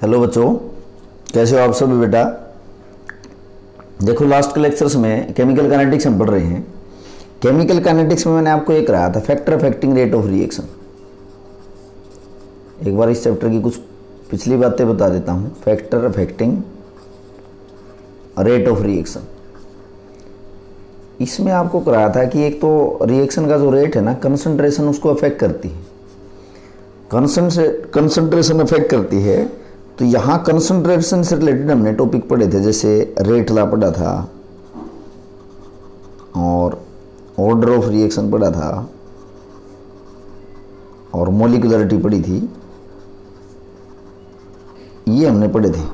Hello बच्चों, कैसे हो आप सब बेटा। देखो लास्ट के लेक्चर्स में केमिकल काइनेटिक्स हम पढ़ रहे हैं। केमिकल काइनेटिक्स में मैंने आपको एक कराया था factor affecting rate of reaction. एक बार इस चैप्टर की कुछ पिछली बातें बता देता हूँ। Factor affecting rate of reaction, इसमें आपको कराया था कि एक तो रिएक्शन का जो रेट है ना, कंसंट्रेशन उसको अफेक्ट करती है। कंसंट्रेशन अफेक्ट करती है, तो यहाँ कंसंट्रेशन से रिलेटेड हमने टॉपिक पढ़े थे, जैसे रेट ला पढ़ा था और ऑर्डर ऑफ रिएक्शन पढ़ा था और मॉलिक्यूलरिटी पढ़ी थी, ये हमने पढ़े थे।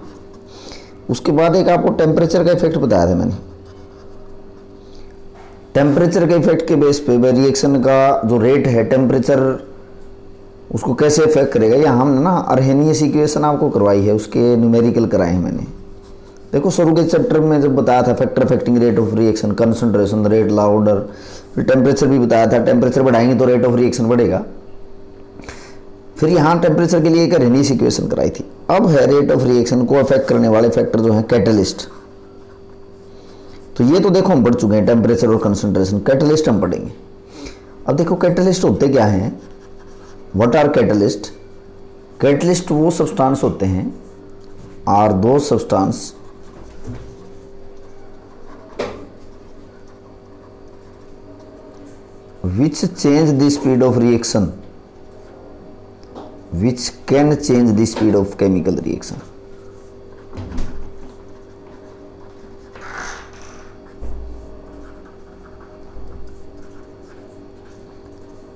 उसके बाद एक आपको टेम्परेचर का इफेक्ट बताया था मैंने। टेम्परेचर के इफेक्ट के बेस पे रिएक्शन का जो रेट है, टेम्परेचर उसको कैसे इफेक्ट करेगा, या हमने ना अर्हेनियस इक्वेशन आपको करवाई है, उसके न्यूमेरिकल कराए हैं मैंने। देखो शुरू के चैप्टर में जब बताया था factor affecting rate of reaction, concentration, rate law, order, फिर टेम्परेचर भी बताया था। टेम्परेचर बढ़ाएंगे तो रेट ऑफ रिएक्शन बढ़ेगा। फिर यहाँ टेम्परेचर के लिए एक अर्हेनियस इक्वेशन कराई थी। अब है रेट ऑफ रिएक्शन को अफेक्ट करने वाले फैक्टर जो हैं कैटलिस्ट। तो ये तो देखो हम पढ़ चुके हैं, टेम्परेचर और कंसंट्रेशन। कैटलिस्ट हम पढ़ेंगे। अब देखो कैटलिस्ट होते क्या हैं, व्हाट आर कैटलिस्ट। कैटलिस्ट वो सब्सटेंस होते हैं, आर दो substance which change the speed of reaction, which can change the speed of chemical reaction.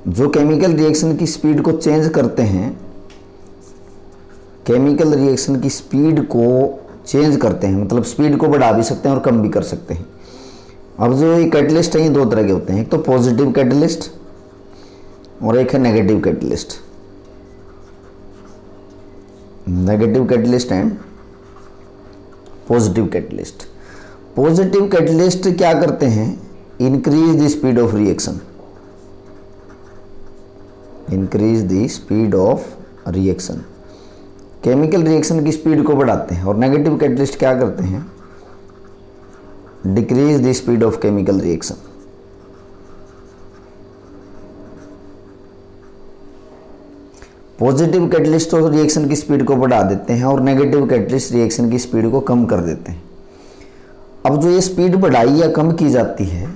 जो केमिकल रिएक्शन की स्पीड को चेंज करते हैं, केमिकल रिएक्शन की स्पीड को चेंज करते हैं, मतलब स्पीड को बढ़ा भी सकते हैं और कम भी कर सकते हैं। अब जो ये कैटलिस्ट हैं ये दो तरह के होते हैं, एक तो पॉजिटिव कैटलिस्ट और एक है negative catalyst. Negative catalyst and positive catalyst. Positive catalyst क्या करते हैं, increase the speed of reaction, increase the speed of reaction, chemical reaction की स्पीड को बढ़ाते हैं। और नेगेटिव कैटलिस्ट क्या करते हैं, decrease the speed of chemical reaction. Positive catalyst तो रिएक्शन की स्पीड को बढ़ा देते हैं और नेगेटिव कैटलिस्ट रिएक्शन की स्पीड को कम कर देते हैं। अब जो ये स्पीड बढ़ाई या कम की जाती है,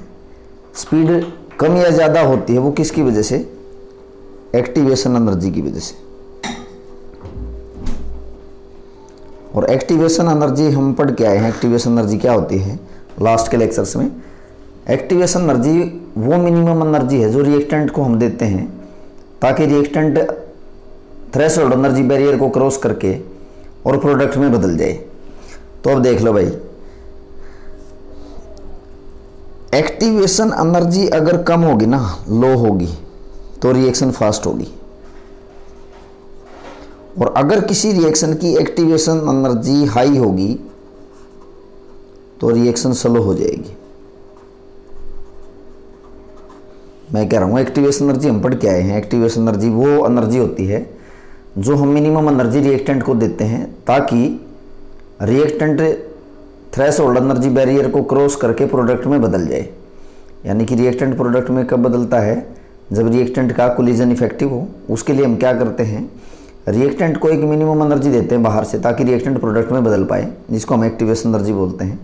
स्पीड कम या ज़्यादा होती है, वो किसकी वजह से, एक्टिवेशन एनर्जी की वजह से। और एक्टिवेशन एनर्जी हम पढ़ के आए हैं। एक्टिवेशन एनर्जी क्या होती है लास्ट के लेक्चर्स में। एक्टिवेशन एनर्जी वो मिनिमम एनर्जी है जो रिएक्टेंट को हम देते हैं ताकि रिएक्टेंट थ्रेशोल्ड एनर्जी बैरियर को क्रॉस करके और प्रोडक्ट में बदल जाए। तो अब देख लो भाई, एक्टिवेशन एनर्जी अगर कम होगी ना, लो होगी, तो रिएक्शन फास्ट होगी। और अगर किसी रिएक्शन की एक्टिवेशन एनर्जी हाई होगी तो रिएक्शन स्लो हो जाएगी। मैं कह रहा हूं एक्टिवेशन एनर्जी हम पढ़ के आए हैं। एक्टिवेशन एनर्जी वो एनर्जी होती है जो हम मिनिमम एनर्जी रिएक्टेंट को देते हैं ताकि रिएक्टेंट थ्रेशोल्ड एनर्जी बैरियर को क्रॉस करके प्रोडक्ट में बदल जाए। यानी कि रिएक्टेंट प्रोडक्ट में कब बदलता है, जब रिएक्टेंट का कोलिजन इफेक्टिव हो। उसके लिए हम क्या करते हैं, रिएक्टेंट को एक मिनिमम एनर्जी देते हैं बाहर से ताकि रिएक्टेंट प्रोडक्ट में बदल पाए, जिसको हम एक्टिवेशन एनर्जी बोलते हैं।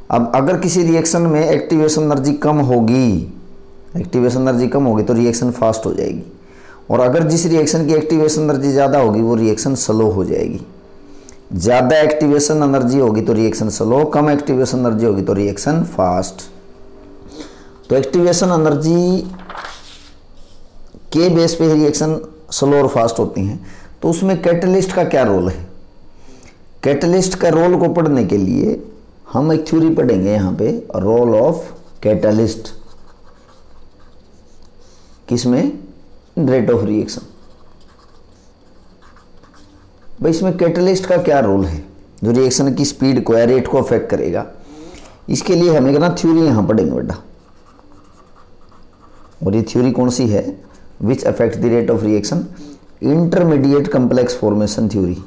अब अगर किसी रिएक्शन में एक्टिवेशन एनर्जी कम होगी, एक्टिवेशन एनर्जी कम होगी तो रिएक्शन फास्ट हो जाएगी। और अगर जिस रिएक्शन की एक्टिवेशन एनर्जी ज़्यादा होगी वो रिएक्शन स्लो हो जाएगी। ज़्यादा एक्टिवेशन एनर्जी होगी तो रिएक्शन स्लो, कम एक्टिवेशन एनर्जी होगी तो रिएक्शन फास्ट। तो एक्टिवेशन एनर्जी के बेस पे रिएक्शन स्लो और फास्ट होती हैं। तो उसमें कैटलिस्ट का क्या रोल है। कैटलिस्ट का रोल को पढ़ने के लिए हम एक थ्योरी पढ़ेंगे यहाँ पे, रोल ऑफ कैटलिस्ट। किसमें, रेट ऑफ रिएक्शन। भाई इसमें कैटलिस्ट का क्या रोल है जो रिएक्शन की स्पीड को या रेट को अफेक्ट करेगा। इसके लिए हम एक ना थ्योरी यहाँ पढ़ेंगे बेटा, और ये थ्योरी कौन सी है, which affect the rate of reaction, intermediate complex formation theory.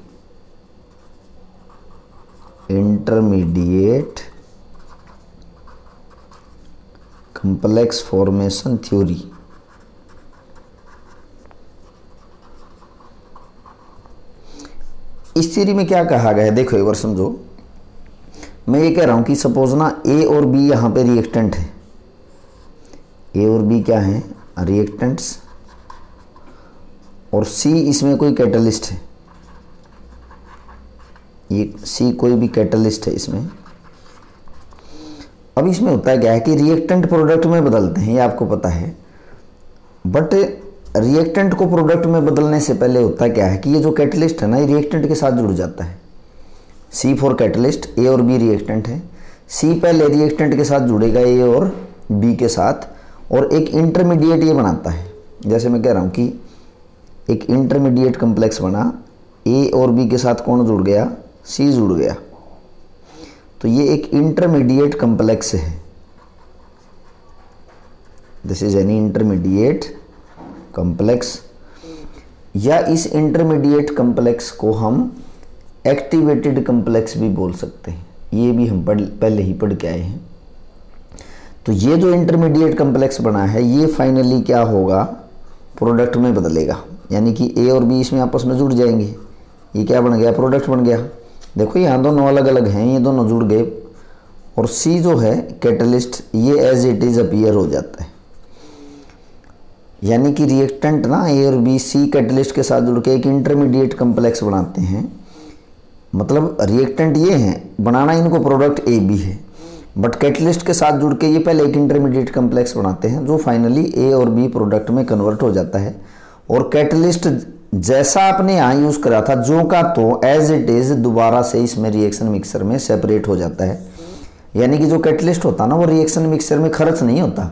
Intermediate complex formation theory. इस थ्योरी में क्या कहा गया है, देखो एक बार समझो। मैं ये कह रहा हूं कि सपोज ना ए और बी यहां पे रिएक्टेंट है, ए और बी क्या है, रिएक्टेंट्स, और सी इसमें कोई कैटलिस्ट है, ये सी कोई भी कैटलिस्ट है इसमें। अब इसमें होता है क्या है कि रिएक्टेंट प्रोडक्ट में बदलते हैं, ये आपको पता है, बट रिएक्टेंट को प्रोडक्ट में बदलने से पहले होता है क्या है कि ये जो कैटलिस्ट है ना, ये रिएक्टेंट के साथ जुड़ जाता है। सी फॉर कैटलिस्ट, ए और बी रिएक्टेंट है, सी पहले रिएक्टेंट के साथ जुड़ेगा ए और बी के साथ, और एक इंटरमीडिएट ये बनाता है। जैसे मैं कह रहा हूँ कि एक इंटरमीडिएट कम्प्लेक्स बना, ए और बी के साथ कौन जुड़ गया, सी जुड़ गया, तो ये एक इंटरमीडिएट कम्प्लेक्स है। This is any intermediate complex, या इस इंटरमीडिएट कम्प्लेक्स को हम एक्टिवेटेड कम्प्लेक्स भी बोल सकते हैं, ये भी हम पहले ही पढ़ के आए हैं। तो ये जो इंटरमीडिएट कम्प्लेक्स बना है, ये फाइनली क्या होगा, प्रोडक्ट में बदलेगा, यानी कि ए और बी इसमें आपस में जुड़ जाएंगे, ये क्या बन गया, प्रोडक्ट बन गया। देखो यहाँ दोनों अलग अलग हैं, ये दोनों जुड़ गए, और सी जो है कैटलिस्ट, ये एज इट इज अपीयर हो जाता है। यानी कि रिएक्टेंट ना ए और बी सी कैटलिस्ट के साथ जुड़ के एक इंटरमीडिएट कम्प्लेक्स बनाते हैं। मतलब रिएक्टेंट ये हैं, बनाना इनको प्रोडक्ट ए बी है, बट कैटलिस्ट के साथ जुड़ के ये पहले एक इंटरमीडिएट कम्प्लेक्स बनाते हैं, जो फाइनली ए और बी प्रोडक्ट में कन्वर्ट हो जाता है। और कैटलिस्ट जैसा आपने यहाँ यूज़ करा था जो का तो एज इट इज़ दोबारा से इसमें रिएक्शन मिक्सर में सेपरेट हो जाता है। यानी कि जो कैटलिस्ट होता ना, वो रिएक्शन मिक्सर में खर्च नहीं होता।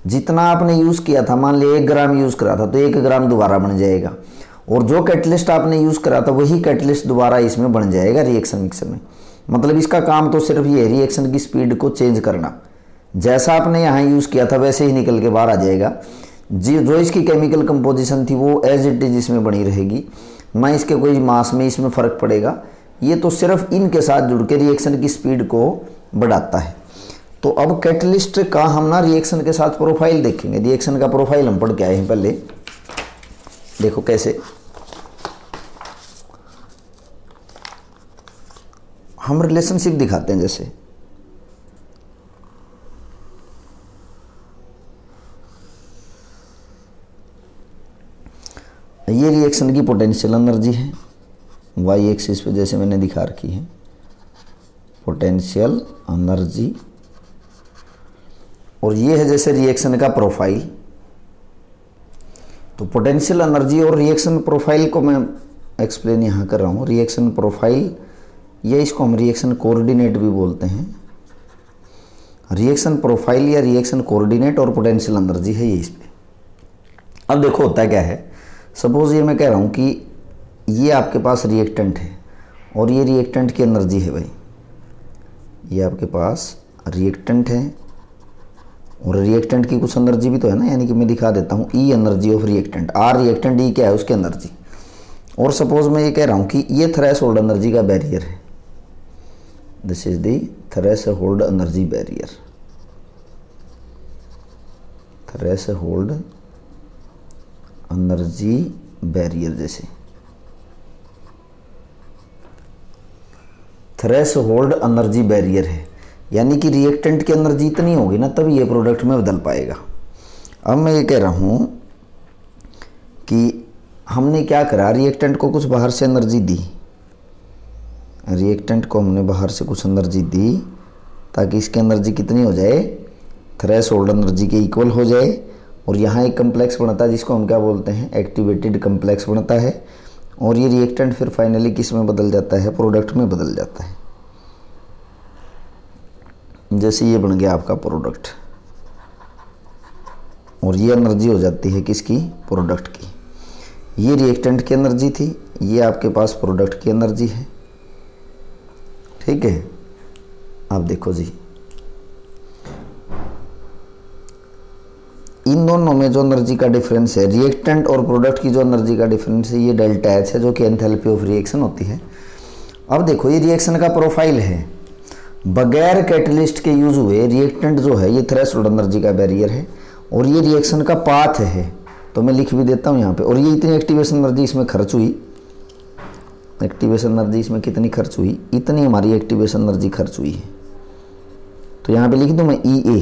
जितना आपने यूज़ किया था, मान लिया 1 ग्राम यूज़ करा था तो 1 ग्राम दोबारा बन जाएगा, और जो कैटलिस्ट आपने यूज़ करा था वही कैटलिस्ट दोबारा इसमें बन जाएगा रिएक्शन मिक्सर में। मतलब इसका काम तो सिर्फ ये रिएक्शन की स्पीड को चेंज करना, जैसा आपने यहाँ यूज़ किया था वैसे ही निकल के बाहर आ जाएगा। जो इसकी केमिकल कंपोजिशन थी वो एज इट इज इसमें बनी रहेगी, ना इसके कोई मास में इसमें फ़र्क पड़ेगा। ये तो सिर्फ इनके साथ जुड़ के रिएक्शन की स्पीड को बढ़ाता है। तो अब कैटलिस्ट का हम ना रिएक्शन के साथ प्रोफाइल देखेंगे। रिएक्शन का प्रोफाइल हम पढ़ के आए हैं पहले, देखो कैसे हम रिलेशनशिप दिखाते हैं। जैसे ये रिएक्शन की पोटेंशियल एनर्जी है, वाई एक्सिस पे जैसे मैंने दिखा रखी है पोटेंशियल एनर्जी, और ये है जैसे रिएक्शन का प्रोफाइल। तो पोटेंशियल एनर्जी और रिएक्शन प्रोफाइल को मैं एक्सप्लेन यहाँ कर रहा हूँ। रिएक्शन प्रोफाइल, ये इसको हम रिएक्शन कोऑर्डिनेट भी बोलते हैं। रिएक्शन प्रोफाइल या रिएक्शन कोऑर्डिनेट और पोटेंशियल एनर्जी है ये इस पे। अब देखो होता क्या है, सपोज ये मैं कह रहा हूँ कि ये आपके पास रिएक्टेंट है और ये रिएक्टेंट की एनर्जी है भाई, ये आपके पास रिएक्टेंट है और रिएक्टेंट की कुछ एनर्जी भी तो है ना, यानी कि मैं दिखा देता हूँ E energy of reactant, R reactant, E क्या है उसकी एनर्जी। और सपोज मैं ये कह रहा हूँ कि ये थ्रेशोल्ड एनर्जी का बैरियर है, this is the threshold energy barrier, threshold energy barrier. जैसे थ्रेशोल्ड एनर्जी बैरियर है, यानी कि रिएक्टेंट की एनर्जी इतनी होगी ना तभी ये प्रोडक्ट में बदल पाएगा। अब मैं ये कह रहा हूँ कि हमने क्या करा, रिएक्टेंट को कुछ बाहर से एनर्जी दी, रिएक्टेंट को हमने बाहर से कुछ एनर्जी दी ताकि इसकी एनर्जी कितनी हो जाए, थ्रेशोल्ड एनर्जी के इक्वल हो जाए। और यहाँ एक कम्प्लेक्स बनता है जिसको हम क्या बोलते हैं, एक्टिवेटेड कम्प्लेक्स बनता है। और ये रिएक्टेंट फिर फाइनली किस में बदल जाता है, प्रोडक्ट में बदल जाता है। जैसे ये बन गया आपका प्रोडक्ट, और ये एनर्जी हो जाती है किसकी, प्रोडक्ट की। ये रिएक्टेंट की एनर्जी थी, ये आपके पास प्रोडक्ट की एनर्जी है, ठीक है। अब देखो जी, इन दोनों में जो एनर्जी का डिफरेंस है, रिएक्टेंट और प्रोडक्ट की जो एनर्जी का डिफरेंस है, ये डेल्टा एच है, जो कि एंथैल्पी ऑफ रिएक्शन होती है। अब देखो ये रिएक्शन का प्रोफाइल है, बगैर कैटलिस्ट के यूज हुए रिएक्टेंट जो है ये थ्रेशोल्ड एनर्जी का बैरियर है, और ये रिएक्शन का पाथ है। तो मैं लिख भी देता हूँ यहाँ पे। और ये इतनी एक्टिवेशन एनर्जी इसमें खर्च हुई, एक्टिवेशन एनर्जी इसमें कितनी खर्च हुई, इतनी हमारी एक्टिवेशन एनर्जी खर्च हुई है। तो यहाँ पे लिख दूँ मैं EA।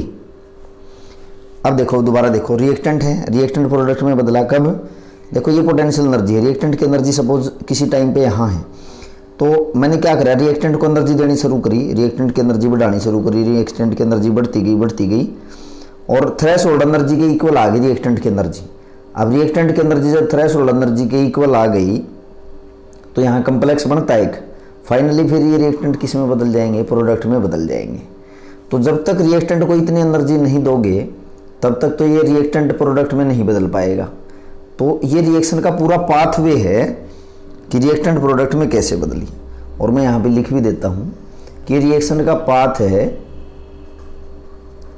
अब देखो दोबारा देखो, रिएक्टेंट है, रिएक्टेंट प्रोडक्ट में बदला कब, देखो ये पोटेंशियल एनर्जी है, रिएक्टेंट की एनर्जी सपोज किसी टाइम पे यहाँ है, तो मैंने क्या करा, रिएक्टेंट को एनर्जी देनी शुरू करी, रिएक्टेंट की एनर्जी बढ़ानी शुरू करी, रिएक्टेंट की एनर्जी बढ़ती गई और थ्रेशोल्ड एनर्जी के इक्वल आ गई रिएक्टेंट की एनर्जी। अब रिएक्टेंट की एनर्जी जब थ्रेशोल्ड एनर्जी के इक्वल आ गई तो यहाँ कम्प्लेक्स बनता है एक, फाइनली फिर ये रिएक्टेंट किस में बदल जाएंगे, प्रोडक्ट में बदल जाएंगे। तो जब तक रिएक्टेंट को इतनी एनर्जी नहीं दोगे तब तक तो ये रिएक्टेंट प्रोडक्ट में नहीं बदल पाएगा। तो ये रिएक्शन का पूरा पाथवे है कि रिएक्टेंट प्रोडक्ट में कैसे बदली। और मैं यहाँ पे लिख भी देता हूँ कि रिएक्शन का पाथ है,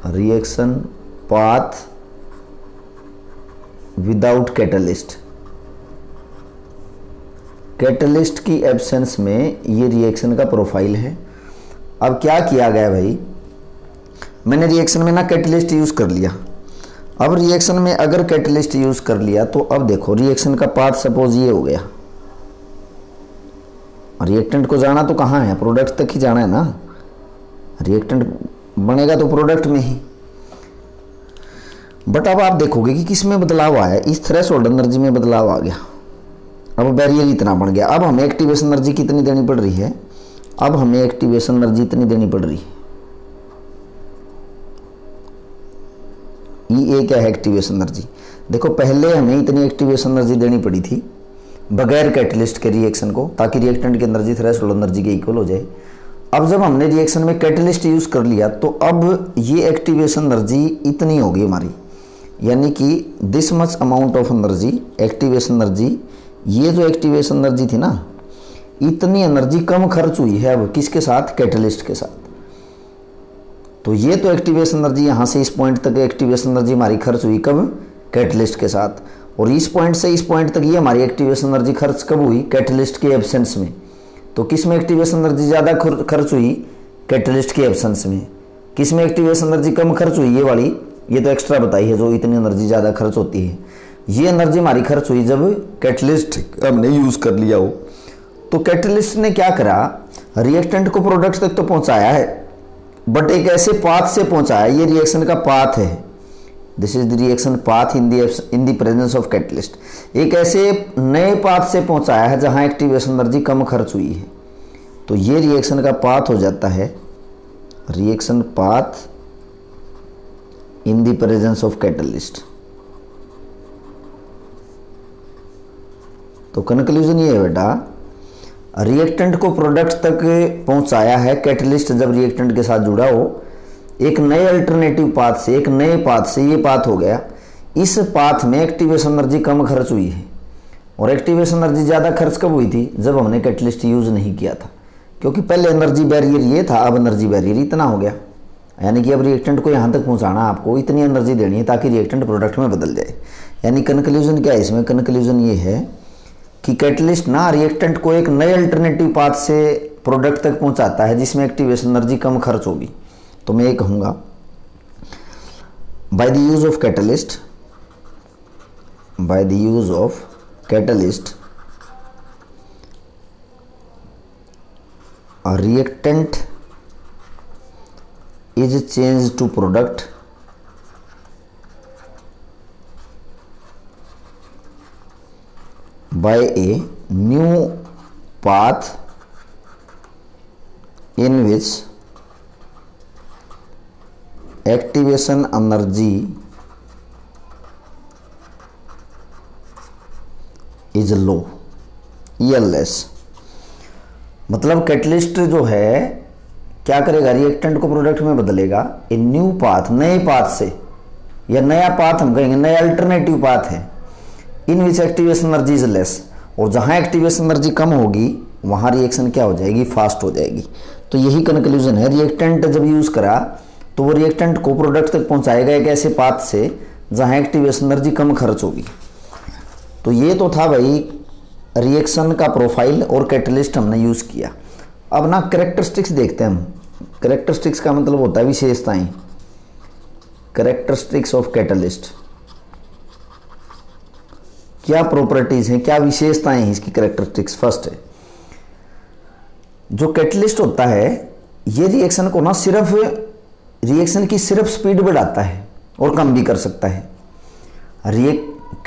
reaction path without catalyst, catalyst की एब्सेंस में ये रिएक्शन का प्रोफाइल है। अब क्या किया गया भाई, मैंने रिएक्शन में ना कैटलिस्ट यूज कर लिया। अब रिएक्शन में अगर कैटलिस्ट यूज कर लिया तो अब देखो रिएक्शन का पाथ सपोज ये हो गया, रिएक्टेंट को जाना तो कहाँ है, प्रोडक्ट तक ही जाना है ना, रिएक्टेंट बनेगा तो प्रोडक्ट में ही। बट अब आप देखोगे कि किस में बदलाव आया, इस थ्रेशोल्ड एनर्जी में बदलाव आ गया। अब बैरियर इतना बढ़ गया। अब हमें एक्टिवेशन एनर्जी कितनी देनी पड़ रही है, अब हमें एक्टिवेशन एनर्जी इतनी देनी पड़ रही है, EA क्या है, एक्टिवेशन एनर्जी। देखो पहले हमें इतनी एक्टिवेशन एनर्जी देनी पड़ी थी बगैर कैटलिस्ट के रिएक्शन को, ताकि रिएक्टेंट की एनर्जी थ्रेशोल्ड एनर्जी के इक्वल हो जाए। अब जब हमने रिएक्शन में कैटलिस्ट यूज कर लिया तो अब ये एक्टिवेशन एनर्जी इतनी होगी हमारी, यानी कि this much amount of energy, activation energy, ये जो एक्टिवेशन एनर्जी थी ना, इतनी एनर्जी कम खर्च हुई है अब किसके साथ, कैटलिस्ट के साथ। तो ये तो एक्टिवेशन एनर्जी यहाँ से इस पॉइंट तक एक्टिवेशन एनर्जी हमारी खर्च हुई कब, कैटलिस्ट के साथ। और इस पॉइंट से इस पॉइंट तक ये हमारी एक्टिवेशन एनर्जी खर्च कब हुई, कैटलिस्ट के एब्सेंस में। तो किस में एक्टिवेशन एनर्जी ज़्यादा खर्च हुई, कैटलिस्ट के एब्सेंस में। किस में एक्टिवेशन एनर्जी कम खर्च हुई, ये वाली, ये तो एक्स्ट्रा बताई है जो इतनी एनर्जी ज़्यादा खर्च होती है। ये एनर्जी हमारी खर्च हुई जब कैटलिस्ट हमने यूज़ कर लिया हो। तो कैटलिस्ट ने क्या करा, रिएक्टेंट को प्रोडक्ट तक तो पहुंचाया है, बट एक ऐसे पाथ से पहुंचाया, ये रिएक्शन का पाथ है, this is the reaction path in the presence of catalyst. एक ऐसे नए पाथ से पहुंचाया है जहां एक्टिवेशन एनर्जी कम खर्च हुई है। तो ये रिएक्शन का पाथ हो जाता है reaction path in the presence of catalyst. तो कंक्लूजन ये है बेटा, रिएक्टेंट को प्रोडक्ट तक पहुंचाया है कैटलिस्ट जब रिएक्टेंट के साथ जुड़ा हो, एक नए अल्टरनेटिव पाथ से, एक नए पाथ से ये पाथ हो गया। इस पाथ में एक्टिवेशन एनर्जी कम खर्च हुई है, और एक्टिवेशन एनर्जी ज़्यादा खर्च कब हुई थी, जब हमने कैटलिस्ट यूज़ नहीं किया था। क्योंकि पहले एनर्जी बैरियर ये था, अब एनर्जी बैरियर इतना हो गया, यानी कि अब रिएक्टेंट को यहाँ तक पहुँचाना, आपको इतनी एनर्जी देनी है ताकि रिएक्टेंट प्रोडक्ट में बदल जाए। यानी कंक्लूजन क्या है इसमें, कंक्लूजन ये है कि कैटलिस्ट ना रिएक्टेंट को एक नए अल्टरनेटिव पाथ से प्रोडक्ट तक पहुंचाता है जिसमें एक्टिवेशन एनर्जी कम खर्च होगी। तो मैं ये कहूँगा, by the use of catalyst, by the use of catalyst a reactant is changed to product by a new path in which activation energy is low, ELS। मतलब कैटलिस्ट जो है क्या करेगा, रिएक्टेंट को प्रोडक्ट में बदलेगा ए न्यू पाथ, नए path से, या नया पाथ हम कहेंगे, नया अल्टरनेटिव पाथ है, इन विच एक्टिवेशन एनर्जी इज लेस। और जहां एक्टिवेशन एनर्जी कम होगी वहां रिएक्शन क्या हो जाएगी, फास्ट हो जाएगी। तो यही कंक्लूजन है, रिएक्टेंट जब यूज करा तो वो रिएक्टेंट को प्रोडक्ट तक पहुंचाएगा एक ऐसे पाथ से जहां एक्टिवेशन एनर्जी कम खर्च होगी। तो ये तो था भाई रिएक्शन का प्रोफाइल, और कैटलिस्ट हमने यूज़ किया। अब ना कैरेक्टरिस्टिक्स देखते हैं हम। कैरेक्टरिस्टिक्स का मतलब होता है विशेषताएं। कैरेक्टरिस्टिक्स ऑफ कैटलिस्ट, क्या प्रॉपर्टीज हैं, क्या विशेषताएं हैं इसकी। कैरेक्टरिस्टिक्स फर्स्ट है, जो कैटलिस्ट होता है ये रिएक्शन को ना सिर्फ रिएक्शन की सिर्फ स्पीड बढ़ाता है और कम भी कर सकता है।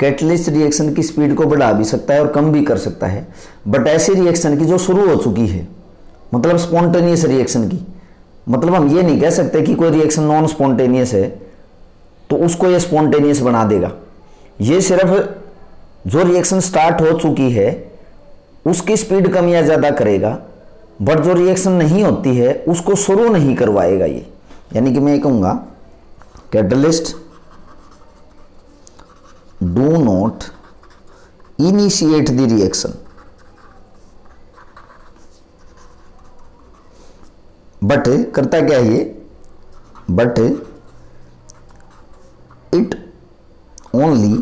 कैटलिस्ट रिएक्शन की स्पीड को बढ़ा भी सकता है और कम भी कर सकता है, बट ऐसी रिएक्शन की जो शुरू हो चुकी है, मतलब स्पॉन्टेनियस रिएक्शन की, मतलब हम ये नहीं कह सकते कि कोई रिएक्शन नॉन स्पॉन्टेनियस है तो उसको ये स्पॉन्टेनियस बना देगा। ये सिर्फ जो रिएक्शन स्टार्ट हो चुकी है उसकी स्पीड कम या ज़्यादा करेगा, बट जो रिएक्शन नहीं होती है उसको शुरू नहीं करवाएगा ये। यानी कि मैं कहूँगा catalyst do not initiate the reaction but करता क्या है ये, but it only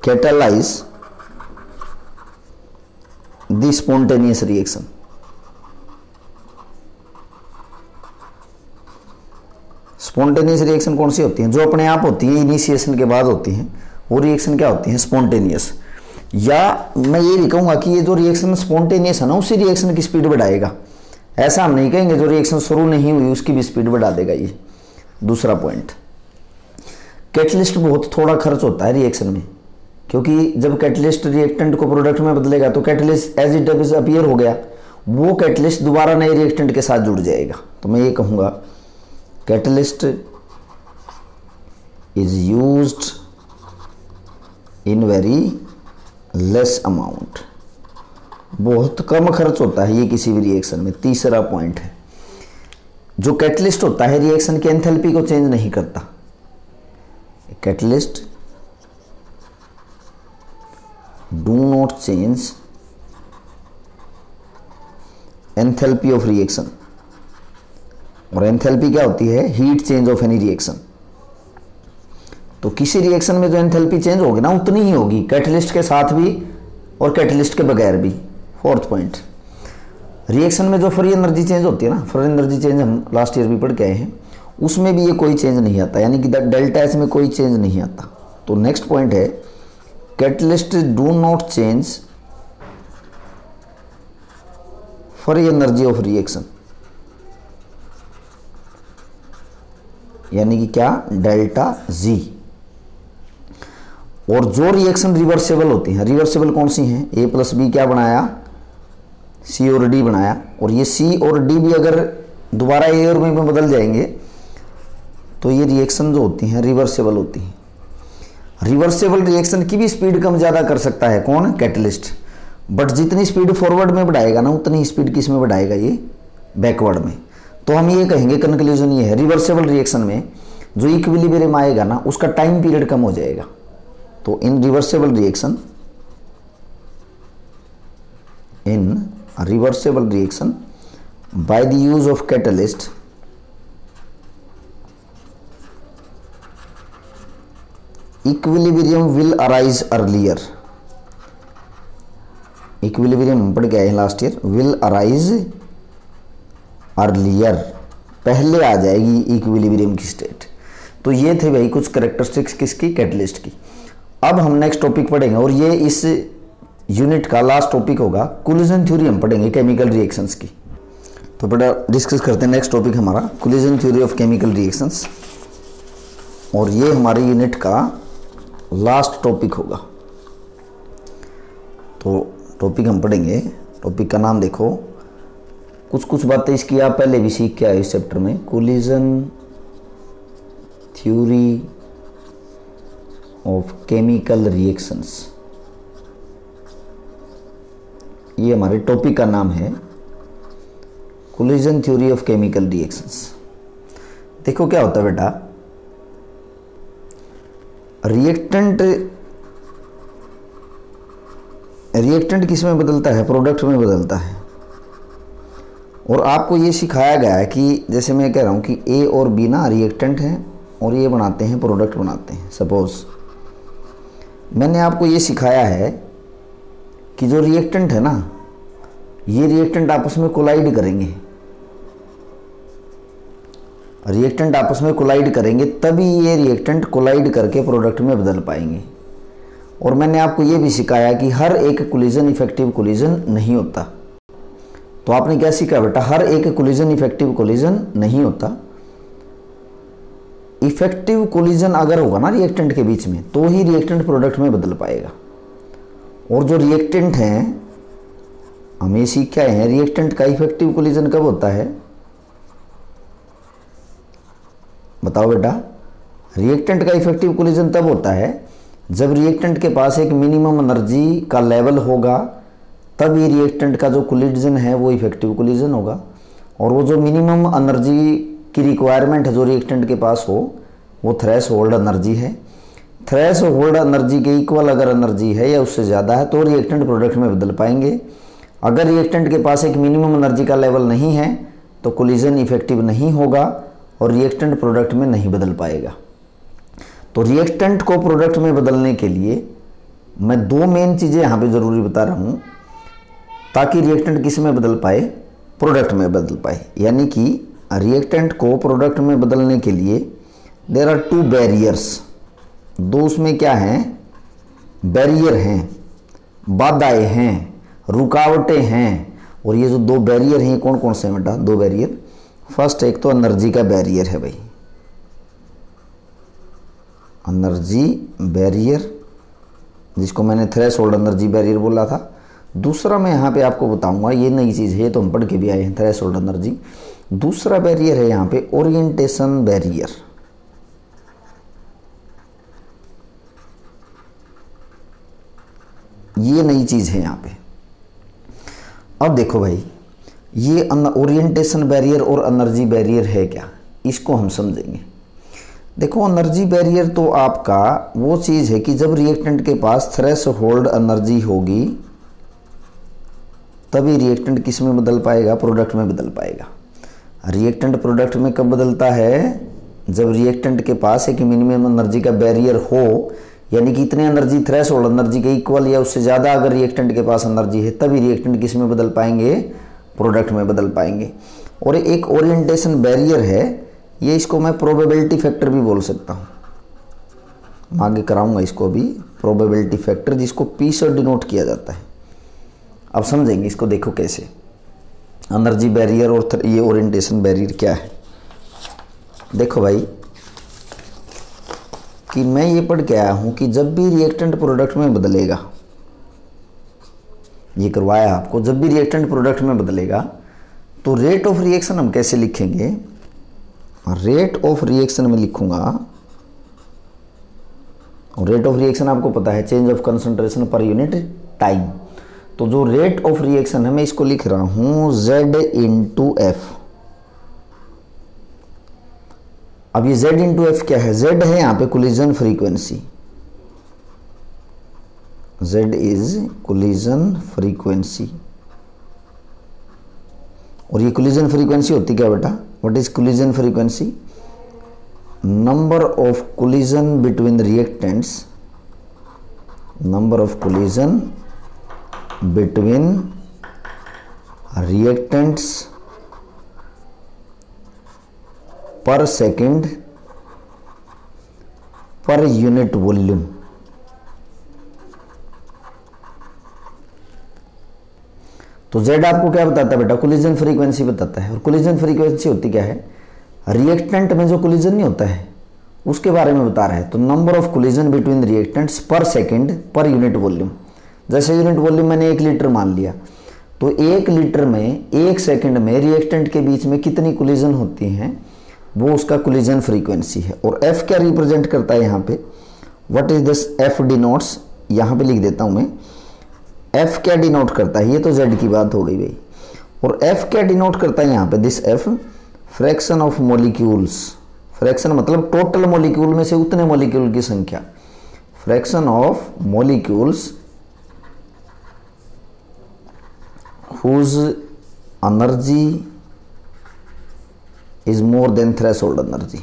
catalyse the spontaneous reaction. Spontaneous reaction कौन सी होती हैं, जो अपने आप होती है, इनिशिएशन के बाद होती हैं, वो रिएक्शन क्या होती है, स्पॉन्टेनियस। या मैं ये भी कहूँगा कि ये जो रिएक्शन स्पॉन्टेनियस है ना उसी रिएक्शन की स्पीड बढ़ाएगा। ऐसा हम नहीं कहेंगे जो रिएक्शन शुरू नहीं हुई उसकी भी स्पीड बढ़ा देगा ये। दूसरा पॉइंट, कैटलिस्ट बहुत थोड़ा खर्च होता है रिएक्शन में, क्योंकि जब कैटलिस्ट रिएक्टेंट को प्रोडक्ट में बदलेगा तो catalyst as it is appear हो गया, वो कैटलिस्ट दोबारा नए रिएक्टेंट के साथ जुड़ जाएगा। तो मैं ये कहूँगा catalyst is used in very less amount, बहुत कम खर्च होता है ये किसी भी रिएक्शन में। तीसरा पॉइंट है, जो कैटलिस्ट होता है रिएक्शन की एंथैल्पी को चेंज नहीं करता। Catalyst do not change enthalpy of reaction, और एंथैल्पी क्या होती है, heat change of any reaction. तो किसी रिएक्शन में जो एंथैल्पी चेंज होगी ना उतनी ही होगी कैटलिस्ट के साथ भी और कैटलिस्ट के बगैर भी। फोर्थ पॉइंट, रिएक्शन में जो फ्री एनर्जी चेंज होती है ना, फ्री एनर्जी चेंज हम लास्ट ईयर भी पढ़ के आए हैं, उसमें भी ये कोई चेंज नहीं आता, यानी कि डेल्टा एच में कोई चेंज नहीं आता। तो नेक्स्ट पॉइंट है catalyst do not change free energy of reaction, यानी कि क्या, डेल्टा जी। और जो रिएक्शन रिवर्सेबल होती हैं, रिवर्सेबल कौन सी हैं, ए प्लस बी क्या बनाया, सी और डी बनाया, और ये सी और डी भी अगर दोबारा ए और बी में बदल जाएंगे तो ये रिएक्शन जो होती हैं रिवर्सेबल होती हैं। रिवर्सेबल रिएक्शन की भी स्पीड कम ज़्यादा कर सकता है कौन, कैटलिस्ट, बट जितनी स्पीड फॉरवर्ड में बढ़ाएगा ना उतनी स्पीड किस में बढ़ाएगा, ये बैकवर्ड में। तो हम ये कहेंगे, कंक्लूजन ये है, रिवर्सेबल रिएक्शन में जो इक्विलिब्रियम आएगा ना उसका टाइम पीरियड कम हो जाएगा। तो in reversible reaction, in reversible reaction by the use of catalyst equilibrium will arise earlier। equilibrium हम पढ़ के आए हैं last year, will arise earlier, पहले आ जाएगी इक्विलिब्रियम की स्टेट। तो ये थे भाई कुछ कैरेक्टरिस्टिक्स किसकी, कैटलिस्ट की। अब हम नेक्स्ट टॉपिक पढ़ेंगे और ये इस यूनिट का लास्ट टॉपिक होगा, कोलिजन थ्योरी हम पढ़ेंगे केमिकल रिएक्शंस की। तो बेटा डिस्कस करते हैं नेक्स्ट टॉपिक हमारा collision theory of chemical reactions, और ये हमारे यूनिट का लास्ट टॉपिक होगा। तो टॉपिक हम पढ़ेंगे, टॉपिक का नाम देखो, कुछ बातें इसकी आप पहले भी सीख के आए इस चैप्टर में, collision theory of chemical reactions, ये हमारे टॉपिक का नाम है, collision theory of chemical reactions. देखो क्या होता है बेटा, रिएक्टेंट किस में बदलता है, प्रोडक्ट में बदलता है। और आपको ये सिखाया गया है कि जैसे मैं कह रहा हूँ कि ए और बी ना रिएक्टेंट हैं और ये बनाते हैं प्रोडक्ट बनाते हैं। सपोज मैंने आपको ये सिखाया है कि जो रिएक्टेंट है ना ये रिएक्टेंट आपस में कोलाइड करेंगे, रिएक्टेंट आपस में कोलाइड करेंगे, तभी ये रिएक्टेंट कोलाइड करके प्रोडक्ट में बदल पाएंगे। और मैंने आपको ये भी सिखाया कि हर एक कोलिजन इफेक्टिव कोलिजन नहीं होता। तो आपने क्या सीखा बेटा, हर एक कोलिजन इफेक्टिव कोलिजन नहीं होता। इफेक्टिव कोलिजन अगर होगा ना रिएक्टेंट के बीच में, तो ही रिएक्टेंट प्रोडक्ट में बदल पाएगा। और जो रिएक्टेंट हैं, हमें सीख क्या है, रिएक्टेंट का इफेक्टिव कोलिजन कब होता है, बताओ बेटा। रिएक्टेंट का इफेक्टिव कोलिजन तब होता है जब रिएक्टेंट के पास एक मिनिमम एनर्जी का लेवल होगा, तब ये रिएक्टेंट का जो कोलिजन है वो इफेक्टिव कोलिजन होगा। और वो जो मिनिमम एनर्जी की रिक्वायरमेंट है जो रिएक्टेंट के पास हो, वो थ्रेशोल्ड एनर्जी है। थ्रेशोल्ड एनर्जी के इक्वल अगर एनर्जी है या उससे ज़्यादा है तो रिएक्टेंट प्रोडक्ट में बदल पाएंगे। अगर रिएक्टेंट के पास एक मिनिमम एनर्जी का लेवल नहीं है तो कोलिजन इफेक्टिव नहीं होगा और रिएक्टेंट प्रोडक्ट में नहीं बदल पाएगा। तो रिएक्टेंट को प्रोडक्ट में बदलने के लिए मैं दो मेन चीज़ें यहाँ पे ज़रूरी बता रहा हूँ, ताकि रिएक्टेंट किस में बदल पाए, प्रोडक्ट में बदल पाए। यानी कि रिएक्टेंट को प्रोडक्ट में बदलने के लिए देयर आर टू बैरियर्स, दो उसमें क्या हैं, बैरियर हैं, बाधाएं हैं, रुकावटें हैं। और ये जो दो बैरियर हैं कौन कौन से बेटा, दो बैरियर। फर्स्ट एक तो एनर्जी का बैरियर है भाई, एनर्जी बैरियर, जिसको मैंने थ्रेशोल्ड एनर्जी बैरियर बोला था। दूसरा मैं यहाँ पे आपको बताऊंगा, ये नई चीज़ है, ये तो हम पढ़ के भी आए हैं, थ्रेशोल्ड एनर्जी। दूसरा बैरियर है यहाँ पे ओरिएंटेशन बैरियर। ये नई चीज़ है यहाँ पे। अब देखो भाई, ये ओरिएंटेशन बैरियर और एनर्जी बैरियर है क्या, इसको हम समझेंगे। देखो एनर्जी बैरियर तो आपका वो चीज़ है कि जब रिएक्टेंट के पास थ्रेशोल्ड एनर्जी होगी तभी रिएक्टेंट किस में बदल पाएगा, प्रोडक्ट में बदल पाएगा। रिएक्टेंट प्रोडक्ट में कब बदलता है, जब रिएक्टेंट के पास एक मिनिमम एनर्जी का बैरियर हो, यानी कि इतनी एनर्जी थ्रेशोल्ड एनर्जी के इक्वल या उससे ज़्यादा अगर रिएक्टेंट के पास एनर्जी है, तभी रिएक्टेंट किस में बदल पाएंगे, प्रोडक्ट में बदल पाएंगे। और एक ओरिएंटेशन बैरियर है, ये इसको मैं प्रोबेबिलिटी फैक्टर भी बोल सकता हूँ, मैं आगे कराऊंगा इसको भी, प्रोबेबिलिटी फैक्टर, जिसको पी से डिनोट किया जाता है। अब समझेंगे इसको, देखो कैसे एनर्जी बैरियर और ये ओरिएंटेशन बैरियर क्या है। देखो भाई कि मैं ये पढ़ के आया हूँ कि जब भी रिएक्टेंट प्रोडक्ट में बदलेगा, ये करवाया आपको, जब भी रिएक्टेंट प्रोडक्ट में बदलेगा तो रेट ऑफ रिएक्शन हम कैसे लिखेंगे, रेट ऑफ रिएक्शन में लिखूंगा। और रेट ऑफ रिएक्शन आपको पता है change of concentration per unit time. तो जो रेट ऑफ रिएक्शन है मैं इसको लिख रहा हूं Z इंटू एफ। अब ये Z इंटू एफ क्या है, Z है यहाँ पे collision frequency, Z is collision frequency. और ये कोलिजन फ्रीक्वेंसी होती क्या बेटा, what is collision frequency, number of collision between reactants, number of collision between reactants पर सेकेंड पर यूनिट वॉल्यूम। तो Z आपको क्या बताता है बेटा, कोलिजन फ्रीक्वेंसी बताता है। और कोलिजन फ्रीक्वेंसी होती क्या है, रिएक्टेंट में जो कोलिजन नहीं होता है उसके बारे में बता रहा है। तो number of collision between reactants पर सेकेंड पर यूनिट वॉल्यूम। जैसे यूनिट वॉल्यूम मैंने 1 लीटर मान लिया, तो 1 लीटर में 1 सेकेंड में रिएक्टेंट के बीच में कितनी कोलिजन होती हैं, वो उसका कोलिजन फ्रीक्वेंसी है। और F क्या रिप्रेजेंट करता है यहाँ पे, what is this F denotes, यहाँ पे लिख देता हूँ मैं, F क्या डिनोट करता है, ये तो Z की बात हो गई भाई। और F क्या डिनोट करता है यहाँ पे, this F fraction of molecules. Fraction मतलब टोटल मॉलिक्यूल में से उतने मॉलिक्यूल की संख्या, fraction of molecules whose energy is more than threshold energy।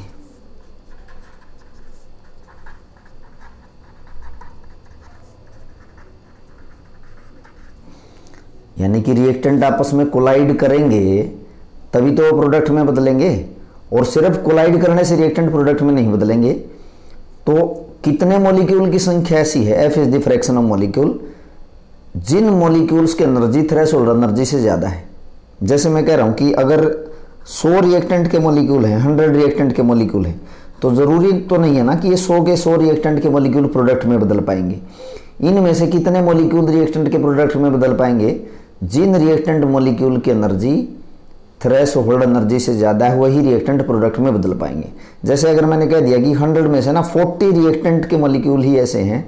यानी कि रिएक्टेंट आपस में कोलाइड करेंगे तभी तो वो प्रोडक्ट में बदलेंगे, और सिर्फ कोलाइड करने से रिएक्टेंट प्रोडक्ट में नहीं बदलेंगे। तो कितने मॉलिक्यूल की संख्या ऐसी है, F is the fraction of molecule, जिन मॉलिक्यूल्स की एनर्जी थ्रेशोल्ड एनर्जी से ज़्यादा है। जैसे मैं कह रहा हूँ कि अगर 100 रिएक्टेंट के मॉलिक्यूल हैं, 100 रिएक्टेंट के मॉलिक्यूल हैं, तो ज़रूरी तो नहीं है ना कि ये 100 के 100 रिएक्टेंट के मॉलिक्यूल प्रोडक्ट में बदल पाएंगे। इनमें से कितने मॉलिक्यूल रिएक्टेंट के प्रोडक्ट में बदल पाएंगे, जिन रिएक्टेंट मॉलिक्यूल की एनर्जी थ्रेशोल्ड एनर्जी से ज़्यादा है वही रिएक्टेंट प्रोडक्ट में बदल पाएंगे। जैसे अगर मैंने कह दिया कि 100 में से ना 40 रिएक्टेंट के मॉलिक्यूल ही ऐसे हैं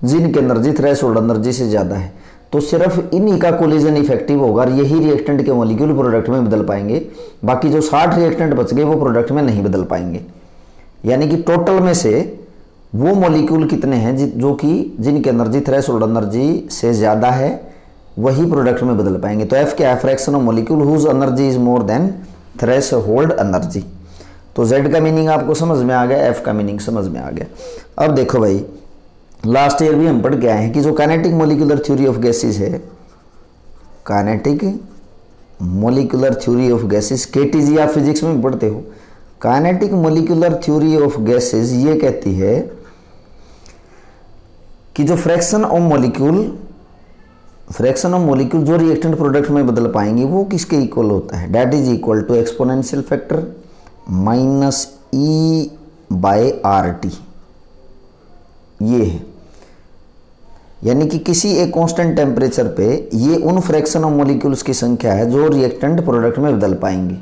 जिनकी एनर्जी थ्रेशोल्ड एनर्जी से ज़्यादा है, तो सिर्फ इन्हीं का कोलिजन इफेक्टिव होगा और यही रिएक्टेंट के मॉलिक्यूल प्रोडक्ट में बदल पाएंगे। बाकी जो 60 रिएक्टेंट बच गए वो प्रोडक्ट में नहीं बदल पाएंगे। यानी कि टोटल में से वो मॉलिक्यूल कितने हैं जो कि जिनकी एनर्जी थ्रेशोल्ड एनर्जी से ज़्यादा है वही प्रोडक्ट में बदल पाएंगे। तो F क्या है, fraction of molecule whose energy is more than threshold energy. तो Z का मीनिंग आपको समझ में आ गया, F का मीनिंग समझ में आ गया। अब देखो भाई, लास्ट ईयर भी हम पढ़ के आए हैं कि जो kinetic molecular theory of gases है, kinetic molecular theory of gases, KTG आप फिजिक्स में पढ़ते हो। Kinetic molecular theory of gases ये कहती है कि जो फ्रैक्शन ऑफ मॉलिक्यूल जो रिएक्टेंट प्रोडक्ट में बदल पाएंगे वो किसके इक्वल होता है, that is equal to exponential factor minus E/RT। ये है, यानी कि किसी एक कांस्टेंट टेम्परेचर पे ये उन फ्रैक्शन ऑफ मॉलिक्यूल्स की संख्या है जो रिएक्टेंट प्रोडक्ट में बदल पाएंगे।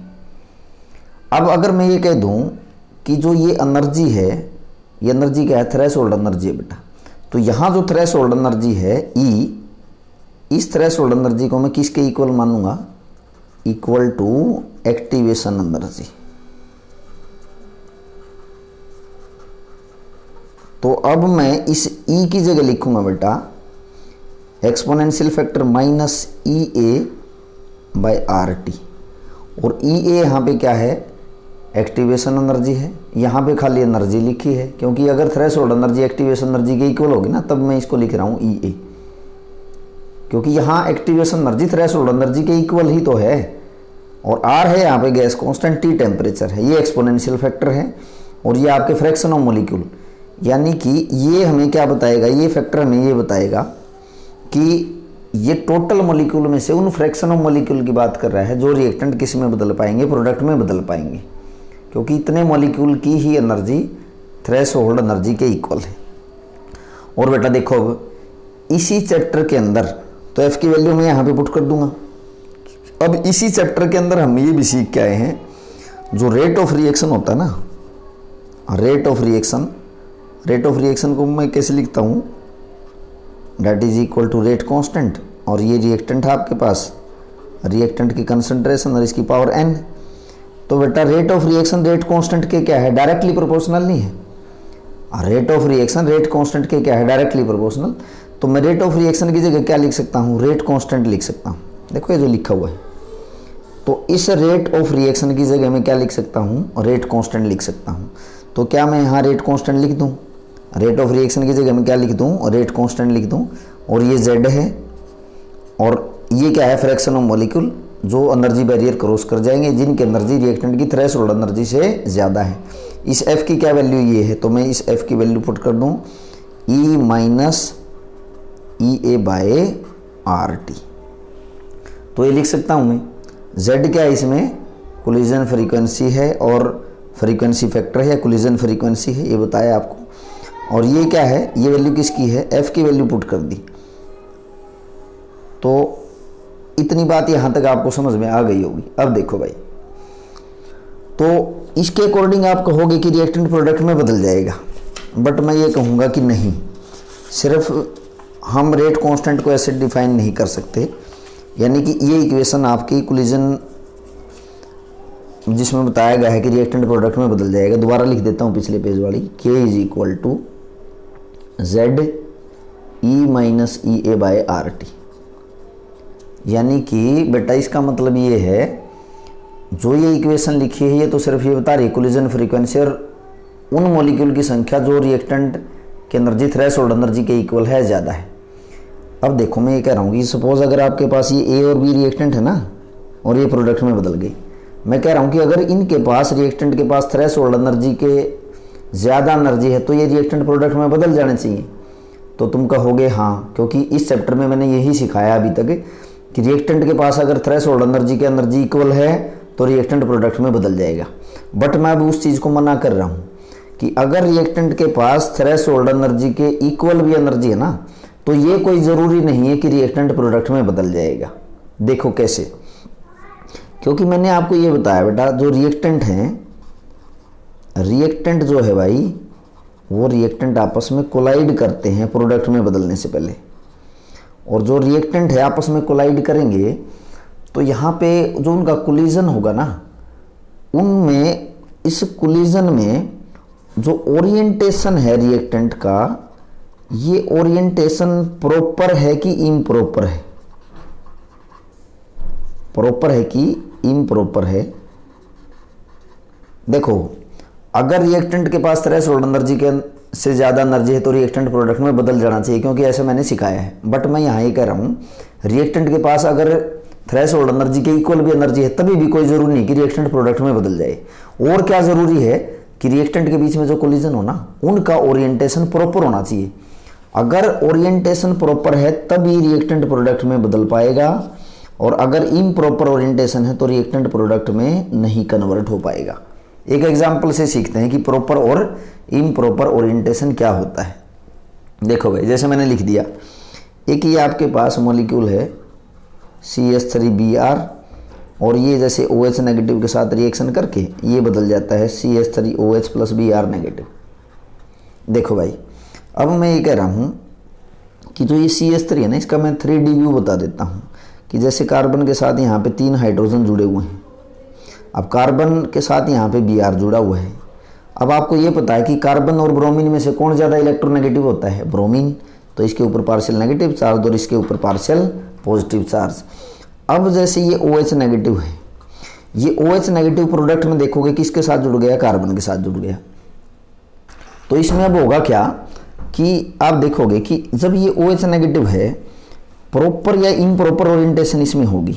अब अगर मैं ये कह दूं कि जो ये एनर्जी है, ये एनर्जी क्या है, थ्रेशोल्ड एनर्जी है बेटा। तो यहाँ जो थ्रेशोल्ड एनर्जी है E, इस थ्रेशोल्ड एनर्जी को मैं किसके इक्वल मानूंगा, इक्वल टू एक्टिवेशन एनर्जी। तो अब मैं इस E की जगह लिखूंगा बेटा एक्सपोनेंशियल फैक्टर माइनस EA/RT, और EA यहाँ पे क्या है, एक्टिवेशन एनर्जी है। यहाँ पे खाली एनर्जी लिखी है क्योंकि अगर थ्रेशोल्ड एनर्जी एक्टिवेशन एनर्जी के इक्वल होगी ना तब मैं इसको लिख रहा हूँ EA, क्योंकि यहाँ एक्टिवेशन एनर्जी थ्रेशोल्ड एनर्जी के इक्वल ही तो है, और R है यहाँ पे गैस कांस्टेंट, T टेम्परेचर है, ये एक्सपोनेंशियल फैक्टर है, और ये आपके फ्रैक्शन ऑफ मॉलिक्यूल। यानी कि ये हमें क्या बताएगा, ये फैक्टर हमें ये बताएगा कि ये टोटल मॉलिक्यूल में से उन फ्रैक्शन ऑफ मॉलिक्यूल की बात कर रहा है जो रिएक्टेंट किस में बदल पाएंगे, प्रोडक्ट में बदल पाएंगे, क्योंकि इतने मॉलिक्यूल की ही एनर्जी थ्रेशोल्ड एनर्जी के इक्वल है। और बेटा देखो अब इसी चैप्टर के अंदर, तो F की वैल्यू मैं यहाँ पे पुट कर दूंगा। अब इसी चैप्टर के अंदर हम ये भी सीख के आए हैं जो रेट ऑफ रिएक्शन होता है ना, रेट ऑफ रिएक्शन को मैं कैसे लिखता हूँ, rate is equal to rate constant, और ये रिएक्टेंट है आपके पास, रिएक्टेंट की कंसंट्रेशन और इसकी पावर n। तो बेटा rate of reaction rate constant के क्या है, डायरेक्टली प्रोपोर्शनल नहीं है। Rate of reaction rate constant के क्या है, डायरेक्टली प्रोपोर्शनल। तो मैं रेट ऑफ रिएक्शन की जगह क्या लिख सकता हूँ, रेट कांस्टेंट लिख सकता हूँ। देखो ये जो लिखा हुआ है, तो इस रेट ऑफ रिएक्शन की जगह मैं क्या लिख सकता हूँ, रेट कांस्टेंट लिख सकता हूँ। तो क्या मैं यहाँ रेट कांस्टेंट लिख दूँ, रेट ऑफ रिएक्शन की जगह मैं क्या लिख दूँ, रेट कांस्टेंट लिख दूँ, और ये Z है, और ये क्या है, फ्रैक्शन ऑफ मॉलिक्यूल जो एनर्जी बैरियर क्रॉस कर जाएंगे जिनकी एनर्जी रिएक्टेंट की थ्रेशोल्ड एनर्जी से ज़्यादा है। इस F की क्या वैल्यू ये है, तो मैं इस F की वैल्यू पुट कर दूँ E-EA/RT। तो ये लिख सकता हूँ मैं, Z क्या है, इसमें कोलिजन फ्रीक्वेंसी है और फ्रीक्वेंसी फैक्टर है, कोलिजन फ्रीक्वेंसी है, ये बताया आपको। और ये क्या है, ये वैल्यू किसकी है, F की वैल्यू पुट कर दी। तो इतनी बात यहाँ तक आपको समझ में आ गई होगी। अब देखो भाई, तो इसके अकॉर्डिंग आप कहोगे कि रिएक्टेंट प्रोडक्ट में बदल जाएगा, बट मैं ये कहूँगा कि नहीं, सिर्फ हम रेट कांस्टेंट को ऐसे डिफाइन नहीं कर सकते। यानी कि ये इक्वेशन आपकी कोलिजन जिसमें बताया गया है कि रिएक्टेंट प्रोडक्ट में बदल जाएगा, दोबारा लिख देता हूँ पिछले पेज वाली, K is equal to ZE-EA/RT। यानी कि बेटा इसका मतलब ये है, जो ये इक्वेशन लिखी है ये तो सिर्फ ये बता रही है कोलिजन फ्रीक्वेंसी और उन मॉलिक्यूल की संख्या जो रिएक्टेंट की एनर्जी थ्रेशोल्ड एनर्जी के इक्वल है ज़्यादा है। अब देखो मैं ये कह रहा हूँ कि सपोज अगर आपके पास ये ए और बी रिएक्टेंट है ना, और ये प्रोडक्ट में बदल गई, मैं कह रहा हूँ कि अगर इनके पास रिएक्टेंट के पास थ्रेशोल्ड एनर्जी के ज़्यादा एनर्जी है तो ये रिएक्टेंट प्रोडक्ट में बदल जाने चाहिए। तो तुम कहोगे हाँ, क्योंकि इस चैप्टर में मैंने यही सिखाया अभी तक कि रिएक्टेंट के पास अगर थ्रेशोल्ड एनर्जी की एनर्जी इक्वल है तो रिएक्टेंट प्रोडक्ट में बदल जाएगा। बट मैं अभी उस चीज़ को मना कर रहा हूँ कि अगर रिएक्टेंट के पास थ्रेशोल्ड एनर्जी के इक्वल भी एनर्जी है ना, तो ये कोई ज़रूरी नहीं है कि रिएक्टेंट प्रोडक्ट में बदल जाएगा। देखो कैसे, क्योंकि मैंने आपको ये बताया बेटा, जो रिएक्टेंट हैं, रिएक्टेंट जो है भाई, वो रिएक्टेंट आपस में कोलाइड करते हैं प्रोडक्ट में बदलने से पहले। और जो रिएक्टेंट है आपस में कोलाइड करेंगे तो यहाँ पे जो उनका कोलिजन होगा ना, उनमें इस कोलिजन में जो ओरिएंटेशन है रिएक्टेंट का, ये ओरिएंटेशन प्रॉपर है कि इम्प्रॉपर है, प्रॉपर है कि इम्प्रॉपर है। देखो अगर रिएक्टेंट के पास थ्रेशोल्ड एनर्जी के से ज़्यादा एनर्जी है तो रिएक्टेंट प्रोडक्ट में बदल जाना चाहिए, क्योंकि ऐसे मैंने सिखाया है। बट मैं यहाँ ये कह रहा हूँ, रिएक्टेंट के पास अगर थ्रेशोल्ड एनर्जी के इक्वल भी एनर्जी है तभी भी कोई ज़रूरी नहीं कि रिएक्टेंट प्रोडक्ट में बदल जाए। और क्या ज़रूरी है कि रिएक्टेंट के बीच में जो कोलिजन हो ना, उनका ओरिएंटेशन प्रॉपर होना चाहिए। अगर ओरिएंटेशन प्रॉपर है तभी रिएक्टेंट प्रोडक्ट में बदल पाएगा, और अगर इम्प्रॉपर ओरिएंटेशन है तो रिएक्टेंट प्रोडक्ट में नहीं कन्वर्ट हो पाएगा। एक एग्जाम्पल से सीखते हैं कि प्रॉपर और इम्प्रॉपर ओरिएंटेशन क्या होता है। देखो भाई, जैसे मैंने लिख दिया, एक ये आपके पास मॉलिक्यूल है CH3Br, और ये जैसे OH नेगेटिव के साथ रिएक्शन करके ये बदल जाता है CH3OH प्लस Br नेगेटिव। देखो भाई, अब मैं ये कह रहा हूँ कि जो ये CH3 है ना, इसका मैं 3D व्यू बता देता हूँ कि जैसे कार्बन के साथ यहाँ पे 3 हाइड्रोजन जुड़े हुए हैं। अब कार्बन के साथ यहाँ पे Br जुड़ा हुआ है। अब आपको ये पता है कि कार्बन और ब्रोमीन में से कौन ज़्यादा इलेक्ट्रोनेगेटिव होता है? ब्रोमीन। तो इसके ऊपर पार्शियल नेगेटिव चार्ज और इसके ऊपर पार्शियल पॉजिटिव चार्ज। अब जैसे ये OH नेगेटिव है, ये OH नेगेटिव प्रोडक्ट में देखोगे किसके साथ जुड़ गया? कार्बन के साथ जुड़ गया। तो इसमें अब होगा क्या कि आप देखोगे कि जब ये OH नेगेटिव है, प्रॉपर या इम्प्रॉपर ओरिएंटेशन इसमें होगी।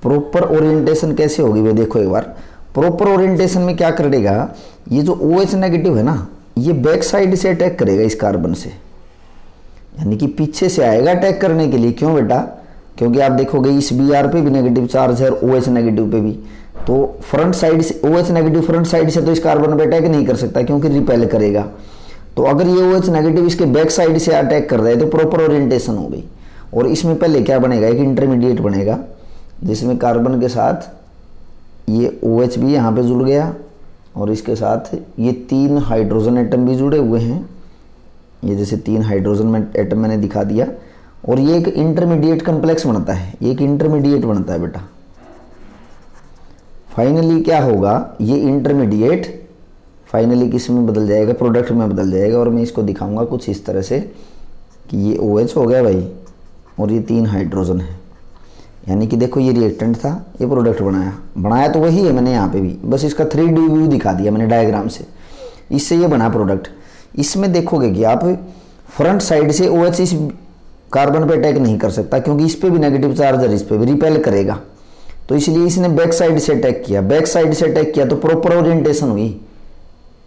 प्रॉपर ओरिएंटेशन कैसे होगी वे देखो एक बार। प्रॉपर ओरिएंटेशन में क्या करेगा, ये जो OH नेगेटिव है ना, ये बैक साइड से अटैक करेगा इस कार्बन से, यानी कि पीछे से आएगा अटैक करने के लिए। क्यों बेटा? क्योंकि आप देखोगे इस Br पे भी नेगेटिव चार्ज है और OH नेगेटिव पे भी, तो फ्रंट साइड से OH नेगेटिव फ्रंट साइड से तो इस कार्बन पे अटैक नहीं कर सकता क्योंकि रिपेल करेगा। तो अगर ये OH नेगेटिव इसके बैक साइड से अटैक कर रहा है तो प्रॉपर ओरिएंटेशन हो गई। और इसमें पहले क्या बनेगा, एक इंटरमीडिएट बनेगा जिसमें कार्बन के साथ ये OH भी यहाँ पे जुड़ गया और इसके साथ ये 3 हाइड्रोजन एटम भी जुड़े हुए हैं। ये जैसे 3 हाइड्रोजन एटम मैंने दिखा दिया, और ये एक इंटरमीडिएट कॉम्प्लेक्स बनता है, एक इंटरमीडिएट बनता है बेटा। फाइनली क्या होगा, ये इंटरमीडिएट फाइनली किस में बदल जाएगा? प्रोडक्ट में बदल जाएगा। और मैं इसको दिखाऊंगा कुछ इस तरह से कि ये OH हो गया भाई और ये 3 हाइड्रोजन है, यानी कि देखो ये रिएक्टेंट था, ये प्रोडक्ट बनाया तो वही है मैंने यहाँ पे भी, बस इसका 3D व्यू दिखा दिया मैंने डायग्राम से, इससे ये बना प्रोडक्ट। इसमें देखोगे कि आप फ्रंट साइड से OH इस कार्बन पे अटैक नहीं कर सकता क्योंकि इस पे भी नेगेटिव चार्ज है, इस पे भी रिपेल करेगा। तो इसलिए इसने बैक साइड से अटैक किया। बैक साइड से अटैक किया तो प्रॉपर ओरिएंटेशन हुई।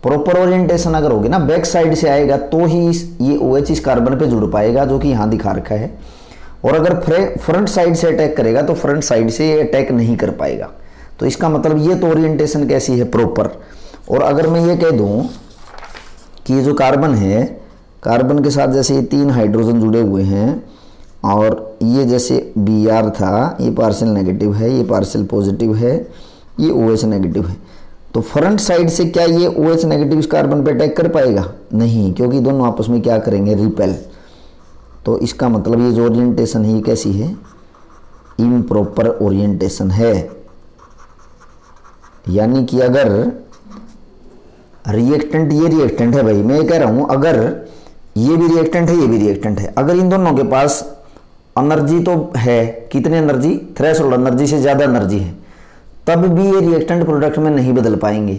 प्रॉपर ओरिएंटेशन अगर होगी ना, बैक साइड से आएगा तो ही ये OH इस कार्बन पे जुड़ पाएगा, जो कि यहाँ दिखा रखा है। और अगर फ्रंट साइड से अटैक करेगा तो फ्रंट साइड से ये अटैक नहीं कर पाएगा। तो इसका मतलब ये तो ओरिएंटेशन कैसी है? प्रॉपर। और अगर मैं ये कह दूं कि ये जो कार्बन है, कार्बन के साथ जैसे ये 3 हाइड्रोजन जुड़े हुए हैं और ये जैसे Br था, ये पार्शियल नेगेटिव है, ये पार्शियल पॉजिटिव है, ये OH नेगेटिव है, तो फ्रंट साइड से क्या ये OH नेगेटिव इस कार्बन पे अटैक कर पाएगा? नहीं, क्योंकि दोनों आपस में क्या करेंगे? रिपेल। तो इसका मतलब ये जो ओरिएंटेशन है ये कैसी है? इम्प्रॉपर ओरिएंटेशन है। यानी कि अगर रिएक्टेंट, ये रिएक्टेंट है भाई, मैं ये कह रहा हूं अगर ये भी रिएक्टेंट है, ये भी रिएक्टेंट है, अगर इन दोनों के पास एनर्जी तो है, कितनी एनर्जी? थ्रेशोल्ड एनर्जी से ज़्यादा एनर्जी है, तब भी ये रिएक्टेंट प्रोडक्ट में नहीं बदल पाएंगे।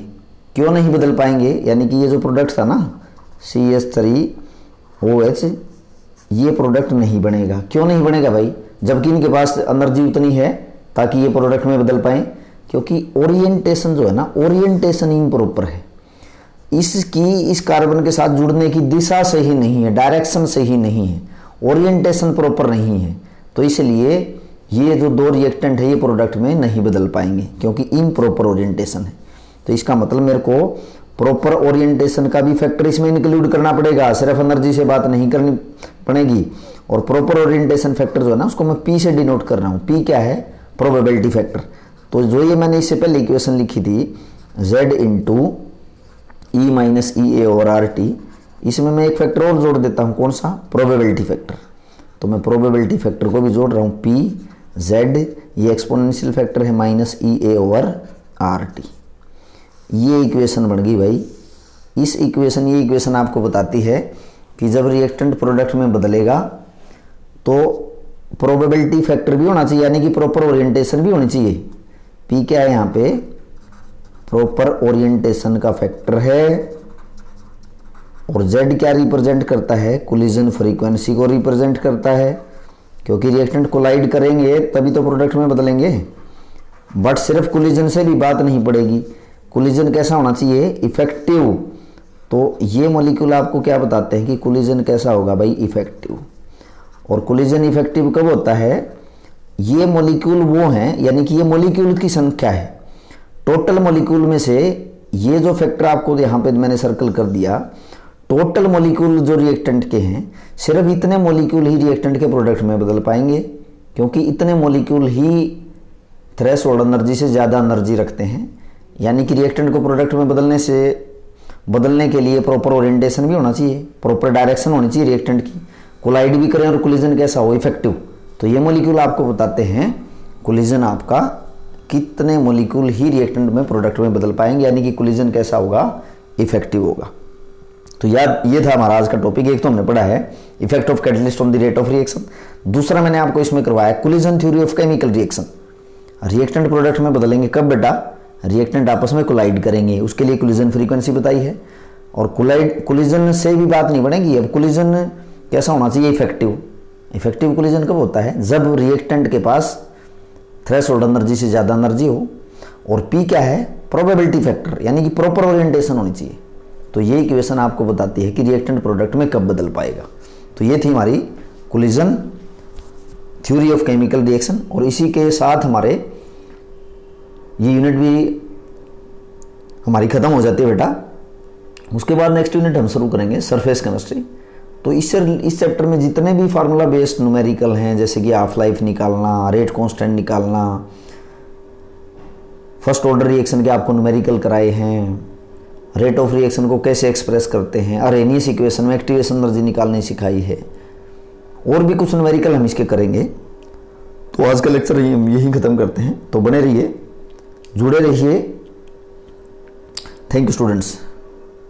क्यों नहीं बदल पाएंगे? यानी कि ये जो प्रोडक्ट था ना CH3OH ये प्रोडक्ट नहीं बनेगा। क्यों नहीं बनेगा भाई, जबकि इनके पास एनर्जी उतनी है ताकि ये प्रोडक्ट में बदल पाएँ? क्योंकि ओरिएंटेशन जो है ना, ओरिएंटेशन इम्प्रॉपर है। इसकी इस कार्बन के साथ जुड़ने की दिशा सही नहीं है, डायरेक्शन सही नहीं है, ओरिएंटेशन प्रॉपर नहीं है। तो इसलिए ये जो दो रिएक्टेंट है ये प्रोडक्ट में नहीं बदल पाएंगे क्योंकि इम्प्रॉपर ओरिएंटेशन है। तो इसका मतलब मेरे को प्रॉपर ओरिएंटेशन का भी फैक्टर इसमें इंक्लूड करना पड़ेगा, सिर्फ एनर्जी से बात नहीं करनी पड़ेगी। और प्रॉपर ओरिएंटेशन फैक्टर जो है ना उसको मैं पी से डिनोट कर रहा हूँ। पी क्या है? Probability factor. तो जो ये मैंने इससे पहले इक्वेशन लिखी थी z इंटू ई माइनस ई ए ओवर आर टी, इसमें मैं एक फैक्टर और जोड़ देता हूँ। कौन सा? Probability factor. तो मैं प्रोबेबिलिटी फैक्टर को भी जोड़ रहा हूँ पी जेड, ये एक्सपोनेंशियल फैक्टर है माइनस ई ए ओवर आर टी। ये इक्वेशन बन गई भाई। ये इक्वेशन आपको बताती है कि जब रिएक्टेंट प्रोडक्ट में बदलेगा तो प्रोबेबिलिटी फैक्टर भी होना चाहिए, यानी कि प्रॉपर ओरिएंटेशन भी होनी चाहिए। पी क्या है यहाँ पे? प्रॉपर ओरिएंटेशन का फैक्टर है। और जेड क्या रिप्रेजेंट करता है? कोलिजन फ्रीक्वेंसी को रिप्रेजेंट करता है, क्योंकि रिएक्टेंट कोलाइड करेंगे तभी तो प्रोडक्ट में बदलेंगे। बट सिर्फ कोलिजन से भी बात नहीं पड़ेगी, कोलिजन कैसा होना चाहिए? इफेक्टिव। तो ये मॉलिक्यूल आपको क्या बताते हैं कि कोलिजन कैसा होगा भाई? इफेक्टिव। और कोलिजन इफेक्टिव कब होता है? ये मॉलिक्यूल वो हैं, यानी कि ये मॉलिक्यूल की संख्या है। टोटल मॉलिक्यूल में से ये जो फैक्टर आपको यहाँ पे मैंने सर्कल कर दिया, टोटल मॉलिक्यूल जो रिएक्टेंट के हैं, सिर्फ इतने मॉलिक्यूल ही रिएक्टेंट के प्रोडक्ट में बदल पाएंगे, क्योंकि इतने मॉलिक्यूल ही थ्रेशोल्ड एनर्जी से ज़्यादा एनर्जी रखते हैं। यानी कि रिएक्टेंट को प्रोडक्ट में बदलने के लिए प्रॉपर ओरिएंटेशन भी होना चाहिए, प्रॉपर डायरेक्शन होनी चाहिए रिएक्टेंट की, कोलाइड भी करें और कोलिजन कैसा हो? इफेक्टिव। तो ये मॉलिक्यूल आपको बताते हैं कोलिजन आपका कितने मॉलिक्यूल ही रिएक्टेंट में प्रोडक्ट में बदल पाएंगे, यानी कि कोलिजन कैसा होगा? इफेक्टिव होगा। तो यार ये था हमारा आज का टॉपिक। एक तो हमने पढ़ा है effect of catalyst on the rate of reaction, दूसरा मैंने आपको इसमें करवाया collision theory of chemical reaction. Reactant product में बदलेंगे कब बेटा? रिएक्टेंट आपस में कोलाइड करेंगे, उसके लिए कोलिजन फ्रीक्वेंसी बताई है। और कोलिजन से भी बात नहीं बनेगी। अब कोलिजन कैसा होना चाहिए? इफेक्टिव। इफेक्टिव कोलिजन कब होता है? जब रिएक्टेंट के पास थ्रेशोल्ड एनर्जी से ज़्यादा एनर्जी हो। और पी क्या है? प्रोबेबिलिटी फैक्टर, यानी कि प्रॉपर ओरिएंटेशन होनी चाहिए। तो ये इक्वेशन आपको बताती है कि रिएक्टेंट प्रोडक्ट में कब बदल पाएगा। तो ये थी हमारी collision theory of chemical reaction. और इसी के साथ हमारे ये यूनिट भी हमारी ख़त्म हो जाती है बेटा। उसके बाद नेक्स्ट यूनिट हम शुरू करेंगे सरफेस केमिस्ट्री। तो इस चैप्टर में जितने भी फार्मूला बेस्ड न्यूमेरिकल हैं, जैसे कि हाफ लाइफ निकालना, रेट कांस्टेंट निकालना, फर्स्ट ऑर्डर रिएक्शन के आपको न्यूमेरिकल कराए हैं, रेट ऑफ रिएक्शन को कैसे एक्सप्रेस करते हैं, अरेनियस इक्वेशन में एक्टिवेशन एनर्जी निकालनी सिखाई है, और भी कुछ न्यूमेरिकल हम इसके करेंगे। तो आज का लेक्चर हम यही ख़त्म करते हैं। तो बने रहिए, जुड़े रहिए। Thank you students.